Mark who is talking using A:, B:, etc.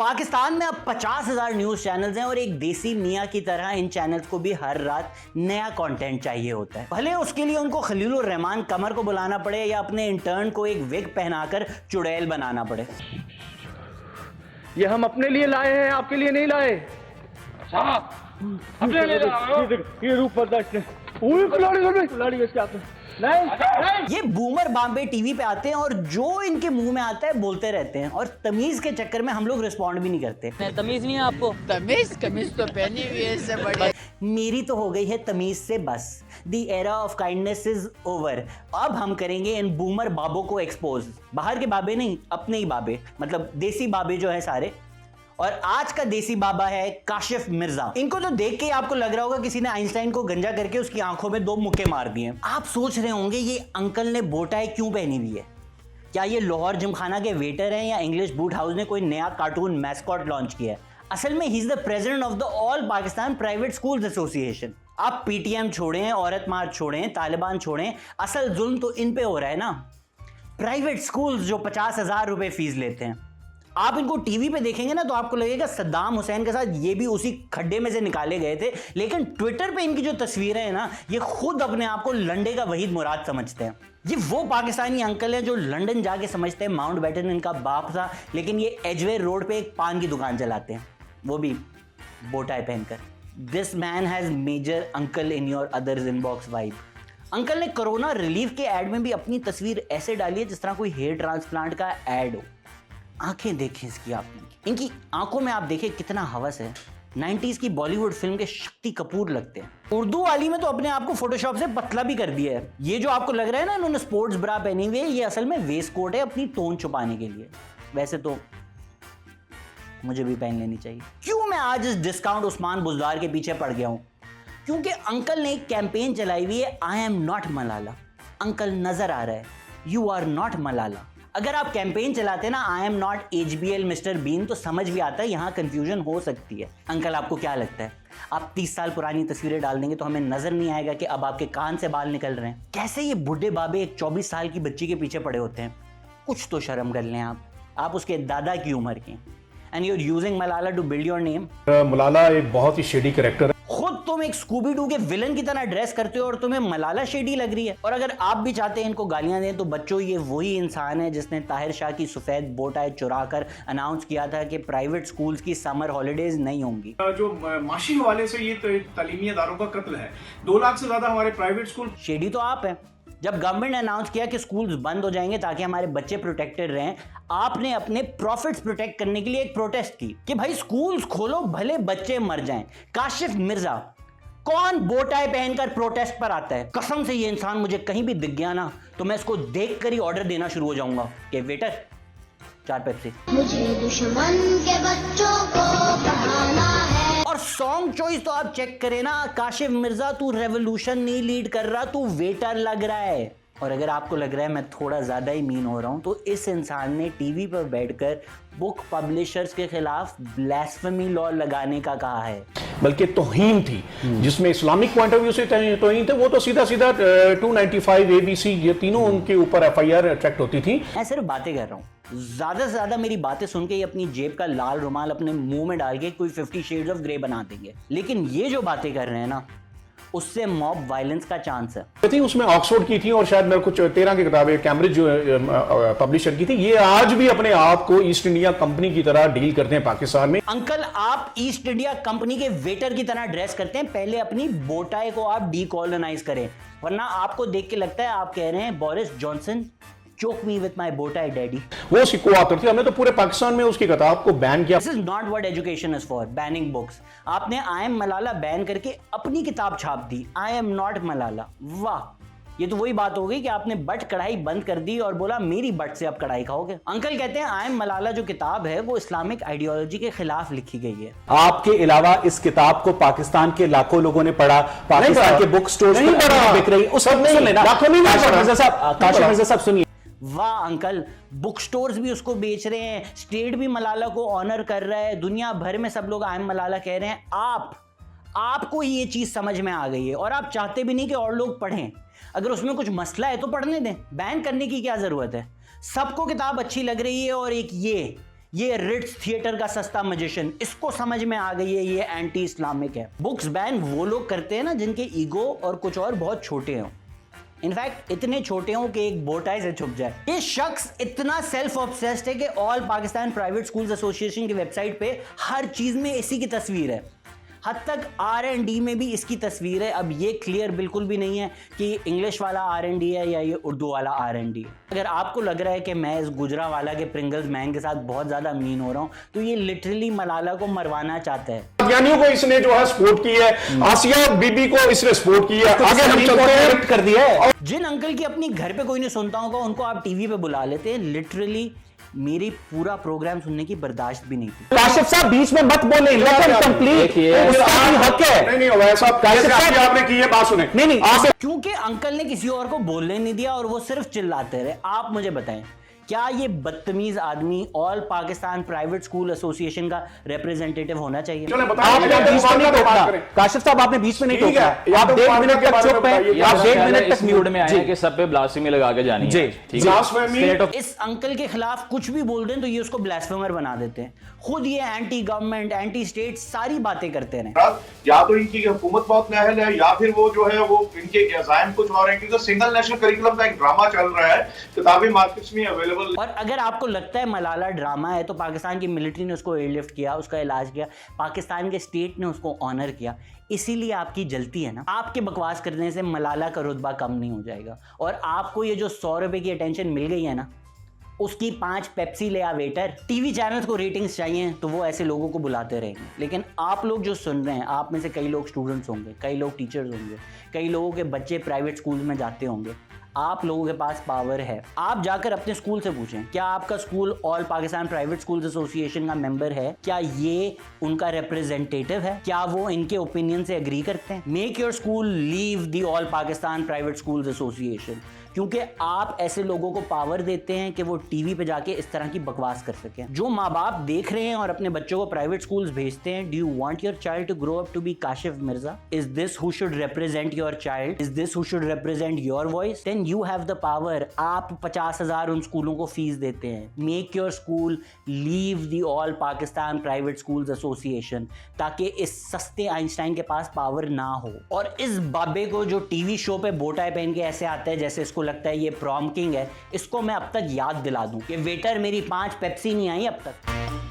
A: पाकिस्तान में अब 50,000 news channels हैं और एक देसी मियाँ की तरह इन चैनल्स को भी हर रात नया कंटेंट चाहिए होता है। भले उसके लिए उनको खलीलुर रहमान कमर को बुलाना पड़े या अपने इंटर्न को एक विग पहनाकर चुड़ैल बनाना पड़े।
B: ये हम अपने लिए लाए हैं, आपके लिए नहीं लाए। अपने लिए ये रूप बर्दाश्त नहीं।
A: ये बूमर बॉम्बे टीवी पे आते हैं और जो इनके मुंह में आता है बोलते रहते हैं और तमीज के चक्कर में हम लोग रिस्पॉन्ड भी नहीं करते।
C: तमीज नहीं है आपको?
D: कमीज तो पहनी हुई है, इससे बड़ी
A: मेरी तो हो गई है तमीज से बस। The era of kindness is over. अब हम करेंगे इन बूमर बाबों को एक्सपोज। बाहर के बाबे नहीं, अपने ही बाबे, मतलब देसी बाबे जो है सारे। और आज का देसी बाबा है काशिफ मिर्जा। इनको तो देख के आपको लग रहा होगा किसी ने आइंस्टाइन को गंजा करके उसकी आंखों में 2 मुक्के मार दिए। आप सोच रहे होंगे ये अंकल ने बोटाई क्यों पहनी हुई है? क्या ये लाहौर जिमखाना के वेटर हैं या इंग्लिश बूट हाउस ने कोई नया कार्टून मैस्कॉट लॉन्च किया है? असल में he is the president of the all Pakistan private schools association. आप पीटीएम छोड़ें, औरत मार्च छोड़ें, तालिबान छोड़ें, असल जुल्म तो इन पे हो रहा है ना। प्राइवेट स्कूल्स जो 50,000 रुपए फीस लेते हैं। आप इनको टीवी पे देखेंगे ना तो आपको लगेगा सद्दाम हुसैन के साथ ये भी उसी खड्डे में से निकाले गए थे। लेकिन ट्विटर पे इनकी जो तस्वीरें हैं ना, ये खुद अपने आप को लंडे का वहीद मुराद समझते हैं। ये वो पाकिस्तानी अंकल हैं जो लंदन जाके समझते हैं माउंट बैटन इनका बाप था, लेकिन ये एजवेयर रोड पे एक पान की दुकान चलाते हैं, वो भी बोटाई पहनकर। This man has major uncle in your others inbox vibe. Uncle ने कोरोना रिलीफ के एड में भी अपनी तस्वीर ऐसे डाली है जिस तरह कोई हेयर ट्रांसप्लांट का एड हो। आंखें देखें इसकी, आपने इनकी आंखों में आप देखें कितना हवस है। 90s की बॉलीवुड फिल्म के शक्ति कपूर लगते हैं। उर्दू वाली में तो अपने आप को फोटोशॉप से पतला भी कर दिया है। ये जो आपको लग रहा है ना इन्होंने स्पोर्ट्स ब्रा पहनी हुई है, ये असल में वेस्ट कोट है अपनी टोन छुपाने के लिए। वैसे तो मुझे भी पहन लेनी चाहिए। क्यों मैं आज इस डिस्काउंट उस्मान बुजदार के पीछे पड़ गया हूं? क्योंकि अंकल ने एक कैंपेन चलाई हुई है, आई एम नॉट मलाला। अंकल नजर आ रहा है, यू आर नॉट मलाला। अगर आप कैंपेन चलाते ना I am not HBL Mr Bean, तो समझ भी आता है यहां कंफ्यूजन हो सकती है। अंकल आपको क्या लगता है आप 30 साल पुरानी तस्वीरें डाल देंगे तो हमें नजर नहीं आएगा कि अब आपके कान से बाल निकल रहे हैं? कैसे ये बुढ़े बाबे एक 24 साल की बच्ची के पीछे पड़े होते हैं? कुछ तो शर्म कर लें आप उसके दादा की उम्र के। And you are using Malala to build your name.
B: Malala एक बहुत ही शेडी कैरेक्टर है।
A: खुद तुम एक स्कूबी डू के विलन की तरह ड्रेस करते हो और तुम्हें मलाला शेडी लग रही है। और अगर आप भी चाहते हैं इनको गालियां दें तो बच्चों, ये वही इंसान है जिसने ताहिर शाह की सफेद बोटाई चुरा कर अनाउंस किया था कि प्राइवेट स्कूल्स की समर हॉलीडेज नहीं होंगी।
E: जो माशी हवाले से ये तालीमी अदारों का कत्ल है। 2 लाख से ज्यादा हमारे प्राइवेट स्कूल।
A: शेडी तो आप हैं। जब गवर्नमेंट ने अनाउंस किया कि स्कूल्स बंद हो जाएंगे ताकि हमारे बच्चे प्रोटेक्टेड रहें, आपने अपने प्रॉफिट्स प्रोटेक्ट करने के लिए एक प्रोटेस्ट की कि भाई स्कूल्स खोलो भले बच्चे मर जाएं। काशिफ मिर्जा कौन बोटाई पहनकर प्रोटेस्ट पर आता है? कसम से ये इंसान मुझे कहीं भी दिख गया ना तो मैं इसको देखकर ही ऑर्डर देना शुरू हो जाऊंगा कि वेटर 4 पेप्सी।
F: मुझे दुश्मन के बच्चों को पढ़ाना है।
A: और सॉन्ग चॉइस तो आप चेक करें ना, काशिफ मिर्जा तू रेवोल्यूशन नहीं लीड कर रहा, तू वेटर लग रहा है। और अगर आपको लग रहा है मैं थोड़ा ज्यादा ही मीन हो रहा हूं तो इस इंसान ने टीवी पर बैठकर बुक पब्लिशर्स के खिलाफ ब्लास्फेमी लॉ लगाने का कहा है।
B: बल्कि तौहीन थी, जिसमें इस्लामिक पॉइंट ऑफ व्यू से तौहीन थे, वो तो सीधा 295 ABC ये तीनों उनके ऊपर FIR अट्रैक्ट होती थी।
A: मैं सिर्फ बातें कर रहा हूँ, ज्यादा से ज्यादा मेरी बातें सुन के ये अपनी जेब का लाल रुमाल अपने मुंह में डाल के कोई 50 शेड्स ऑफ ग्रे बना देंगे। लेकिन ये जो बातें कर रहे हैं ना, उससे मॉब वायलेंस का चांस है।
B: उसमें ऑक्सफोर्ड की थी और शायद मेरे कुछ 13 की किताबें कैम्ब्रिज जो पब्लिशर की थी। ये आज भी अपने आप को ईस्ट इंडिया कंपनी की तरह डील करते हैं पाकिस्तान में।
A: अंकल आप ईस्ट इंडिया कंपनी के वेटर की तरह ड्रेस करते हैं। पहले अपनी बोटाई को आप डीकॉलोनाइज करें, वरना आपको देख के लगता है आप कह रहे हैं Boris Johnson choke me with my bow tie daddy.
B: वो सिक्को आकर थी, हमने तो पूरे पाकिस्तान में उसकी किताब को बैन किया।
A: This is not what education is for, banning books. आपने आई एम मलाला बैन करके अपनी किताब छाप दी, आई एम नॉट मलाला। वाह, ये तो वही बात हो गई कि आपने बट कढ़ाई बंद कर दी और बोला मेरी बट से अब कढ़ाई खाओगे। अंकल कहते हैं आई एम मलाला जो किताब है वो इस्लामिक आइडियोलॉजी के खिलाफ लिखी गई है।
G: आपके अलावा इस किताब को पाकिस्तान के लाखों लोगों ने पढ़ा, पाकिस्तान के बुक स्टोर बिक रही। उस सब नहीं लेना। काशिफ मिर्जा साहब सुनिए।
A: वाह अंकल, बुक स्टोर्स भी उसको बेच रहे हैं, स्टेट भी मलाला को ऑनर कर रहा है, दुनिया भर में सब लोग आई एम मलाला कह रहे हैं। आपको ही ये चीज समझ में आ गई है और आप चाहते भी नहीं कि और लोग पढ़ें। अगर उसमें कुछ मसला है तो पढ़ने दें, बैन करने की क्या जरूरत है? सबको किताब अच्छी लग रही है और एक ये रिट्स थिएटर का सस्ता मजिशियन, इसको समझ में आ गई है ये एंटी इस्लामिक है। बुक्स बैन वो लोग करते हैं ना जिनके ईगो और कुछ और बहुत छोटे हों, इनफैक्ट इतने छोटे हों कि एक बोटाई से छुप जाए। ये शख्स इतना सेल्फ ऑब्सेस्ड है कि all Pakistan private schools association की वेबसाइट पे हर चीज में इसी की तस्वीर है, हद तक R&D में भी इसकी तस्वीर है। अब ये क्लियर बिल्कुल भी नहीं है कि इंग्लिश वाला R&D है या ये उर्दू वाला R&D है। अगर आपको लग रहा है कि मैं इस गुजरावाला के प्रिंगल्स मैन के साथ बहुत ज्यादा मीन हो रहा हूँ, तो ये लिटरली मलाला को मरवाना चाहता है।
B: ज्ञानियों को इसने जो है सपोर्ट की है, आसिया बीबी को इसने सपोर्ट की है, आगे हम चलते हैं
G: कर दिया है।
A: जिन अंकल की अपनी घर पे कोई नहीं सुनता होगा उनको आप टीवी पे बुला लेते हैं। लिटरली मेरी पूरा प्रोग्राम सुनने की बर्दाश्त भी नहीं थी।
G: काशिफ साहब बीच में मत बोले, कंप्लीट हक है।
B: नहीं वैसा आपने की है, बात सुने।
G: नहीं
A: क्योंकि अंकल ने किसी और को बोलने नहीं दिया और वो सिर्फ चिल्लाते रहे। आप मुझे बताएं, क्या ये बदतमीज आदमी all Pakistan private school association का रिप्रेजेंटेटिव होना चाहिए?
G: काशिफ साहब आपने बीच में नहीं टोका, आप 1.5 मिनट तक चुप हैं, आप 1.5 मिनट तक म्यूट में आए हैं
C: कि सब पे ब्लास्फेमी लगा के जानी है। ठीक है,
A: इस अंकल के खिलाफ कुछ भी बोल दें तो ये उसको ब्लास्फेमर बना देते हैं। खुद ये एंटी गवर्नमेंट, एंटी स्टेट सारी बातें करते रहे।
H: या तो इनकी हुकूमत बहुत नाअहल है या फिर वो जो है वो इनके अज़ाइम कुछ और हैं, क्योंकि सिंगल नेशनल करिकुलम का एक ड्रामा चल रहा है, किताबें मार्केट्स में अवेलेबल।
A: और अगर आपको लगता है मलाला ड्रामा है तो पाकिस्तान की मिलिट्री ने उसको एयरलिफ्ट किया, उसका इलाज किया, पाकिस्तान के स्टेट ने उसको ऑनर किया, इसीलिए आपकी जलती है ना। आपके बकवास करने से मलाला का रुतबा कम नहीं हो जाएगा। और आपको ये जो 100 रुपए की अटेंशन मिल गई है ना, उसकी 5 पेप्सी ले आ वेटर। टीवी चैनल्स को रेटिंग्स चाहिए तो वो ऐसे लोगों को बुलाते रहेंगे। लेकिन आप लोग जो सुन रहे हैं, आप में से कई लोग स्टूडेंट्स होंगे, कई लोग टीचर्स होंगे, कई लोगों के बच्चे प्राइवेट स्कूल में जाते होंगे। आप लोगों के पास पावर है। आप जाकर अपने स्कूल से पूछें, क्या आपका school all Pakistan private schools association का मेंबर है? क्या ये उनका रिप्रेजेंटेटिव है? क्या वो इनके ओपिनियन से एग्री करते हैं? Make your school leave the all Pakistan private schools association, क्योंकि आप ऐसे लोगों को पावर देते हैं कि वो टीवी पे जाके इस तरह की बकवास कर सकें। जो माँ बाप देख रहे हैं और अपने बच्चों को प्राइवेट स्कूल्स भेजते हैं, do you want your child to grow up to be Kashif Mirza? Is this who should represent your child? Is this who should represent your voice? Then you have the power. आप 50,000 उन स्कूलों को fees देते हैं। Make your school leave the all Pakistan private schools association, ताकि इस सस्ते Einstein के पास पावर ना हो। और इस बाबे को जो टीवी शो पे बोटाई पहन के ऐसे आता है जैसे इसको लगता है ये प्रॉम किंग है, इसको मैं अब तक याद दिला दूं कि वेटर मेरी 5 पेप्सी नहीं आई अब तक।